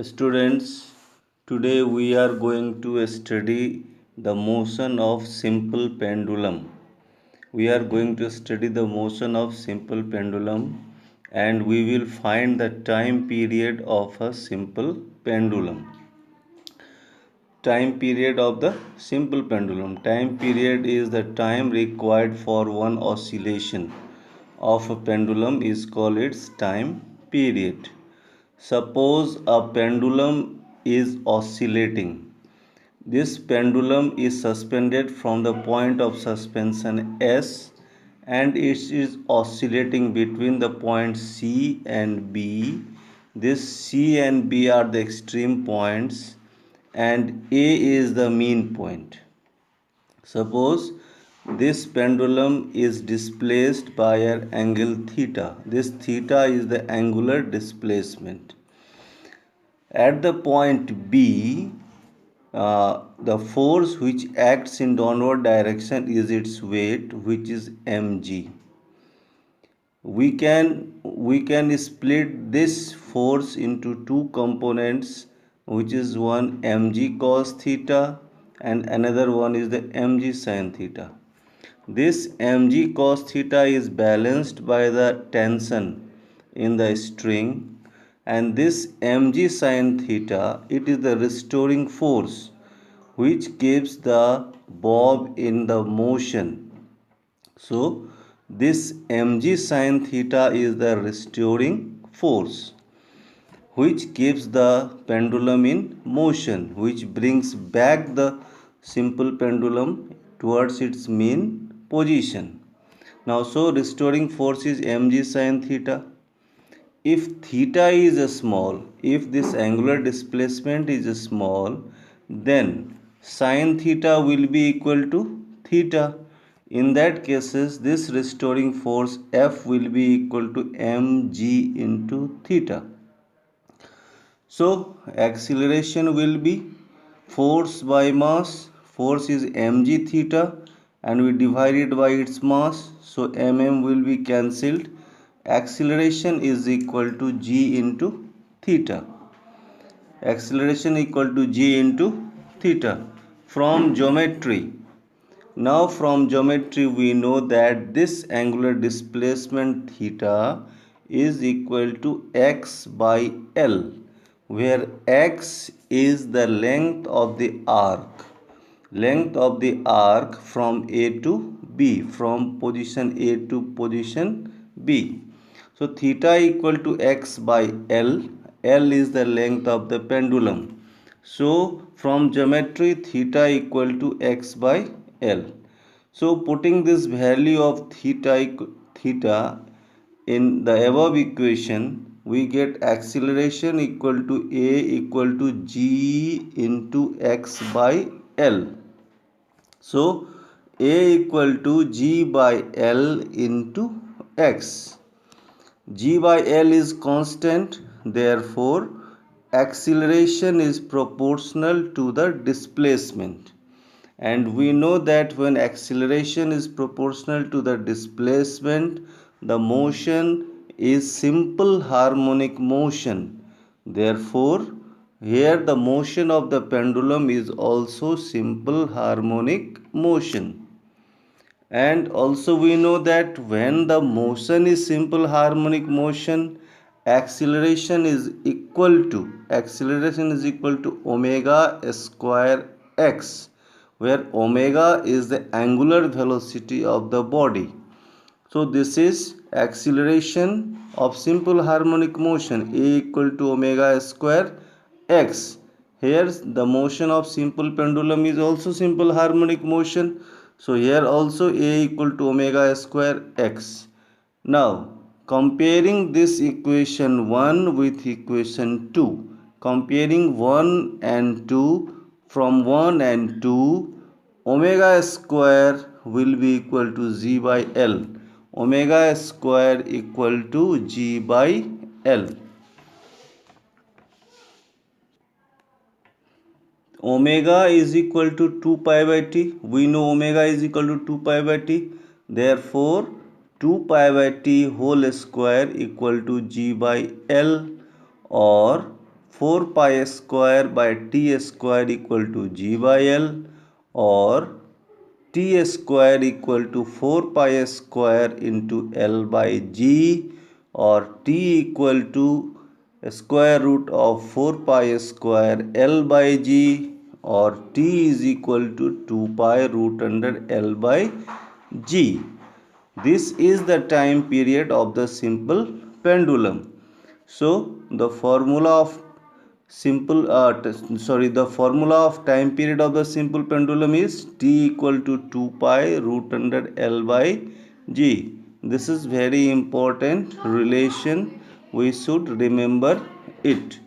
Students, today we are going to study the motion of simple pendulum. We are going to study the motion of simple pendulum and we will find the time period of a simple pendulum. Time period of the simple pendulum. Time period is the time required for one oscillation of a pendulum is called its time period. Suppose a pendulum is oscillating. This pendulum is suspended from the point of suspension S and it is oscillating between the points C and B. This C and B are the extreme points and A is the mean point. Suppose this pendulum is displaced by an angle theta. This theta is the angular displacement. At the point B, the force which acts in downward direction is its weight, which is mg. We can split this force into two components, which is one mg cos theta and another one is the mg sin theta. This mg cos theta is balanced by the tension in the string, and this mg sin theta, it is the restoring force which keeps the bob in the motion. So this mg sin theta is the restoring force which keeps the pendulum in motion, which brings back the simple pendulum towards its mean position. Now, so restoring force is mg sin theta. If theta is small, if this angular displacement is small, then sin theta will be equal to theta. In that cases, this restoring force F will be equal to mg into theta. So acceleration will be force by mass. Force is mg theta and we divide it by its mass. So mm will be cancelled. Acceleration is equal to g into theta. Acceleration equal to g into theta. From geometry, we know that this angular displacement theta is equal to x by L, where x is the length of the arc. Length of the arc from A to B, from position A to position B. So theta equal to x by L. L is the length of the pendulum. So from geometry, theta equal to x by L. So putting this value of theta in the above equation, we get acceleration equal to A equal to g into x by L. So A equal to g by L into x. G by L is constant, therefore acceleration is proportional to the displacement. And we know that when acceleration is proportional to the displacement, the motion is simple harmonic motion. Therefore, here the motion of the pendulum is also simple harmonic motion. And also we know that when the motion is simple harmonic motion, acceleration is equal to omega square x, where omega is the angular velocity of the body. So this is acceleration of simple harmonic motion, A equal to omega square x. Here the motion of simple pendulum is also simple harmonic motion. So here also A equal to omega square x. Now comparing this equation 1 with equation 2. Comparing 1 and 2, from 1 and 2, omega square will be equal to g by L. Omega square equal to g by L. Omega is equal to 2 pi by t. We know omega is equal to 2 pi by t. Therefore, 2 pi by t whole square equal to g by L, or 4 pi square by t square equal to g by L, or t square equal to 4 pi square into L by g, or t equal to square root of 4 pi square L by g, or t is equal to 2 pi root under L by g. This is the time period of the simple pendulum. So the formula of the formula of time period of the simple pendulum is t equal to 2 pi root under L by g. This is very important relation, we should remember it.